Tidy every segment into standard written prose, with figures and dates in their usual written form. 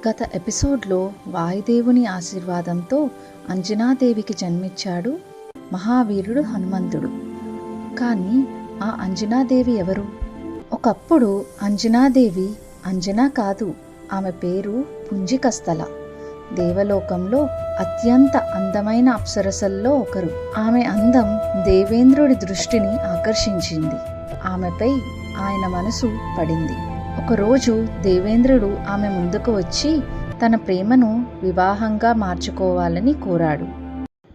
గత ఎపిసోడ్లో వాయుదేవుని ఆశీర్వాదంతో అంజనాదేవికి జన్మించాడు మహావీరుడు హనుమంతుడు. కానీ ఆ అంజనాదేవి ఎవరు? ఒకప్పుడు అంజనాదేవి అంజనా కాదు, ఆమె పేరు పుంజికస్థల. దేవలోకంలో అత్యంత అందమైన అప్సరసల్లో ఒకరు. ఆమె అందం దేవేంద్రుడి దృష్టిని ఆకర్షించింది. ఆమెపై ఆయన మనసు పడింది. ఒకరోజు దేవేంద్రుడు ఆమె ముందుకు వచ్చి తన ప్రేమను వివాహంగా మార్చుకోవాలని కోరాడు.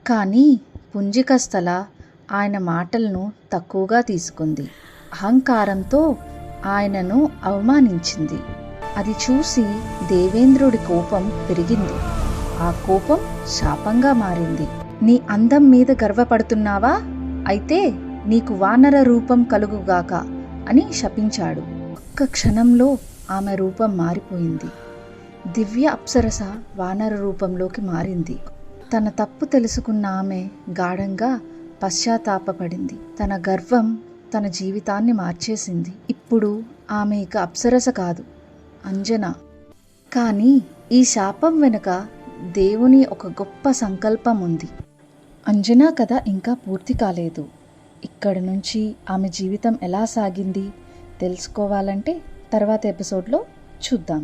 కానీ పుంజికస్థల ఆయన మాటలను తక్కువగా తీసుకుంది. అహంకారంతో ఆయనను అవమానించింది. అది చూసి దేవేంద్రుడి కోపం పెరిగింది. ఆ కోపం శాపంగా మారింది. నీ అందం మీద గర్వపడుతున్నావా? అయితే నీకు వానర రూపం కలుగుగాక అని శపించాడు. ఒక్క క్షణంలో ఆమె రూపం మారిపోయింది. దివ్య అప్సరస వానర రూపంలోకి మారింది. తన తప్పు తెలుసుకున్న ఆమె గాఢంగా పశ్చాత్తాపపడింది. తన గర్వం తన జీవితాన్ని మార్చేసింది. ఇప్పుడు ఆమె ఇక అప్సరస కాదు, అంజన. కానీ ఈ శాపం వెనుక దేవుని ఒక గొప్ప సంకల్పం ఉంది. అంజనా కథ ఇంకా పూర్తి కాలేదు. ఇక్కడి నుంచి ఆమె జీవితం ఎలా సాగింది తెలుసుకోవాలంటే తర్వాత ఎపిసోడ్లో చూద్దాం.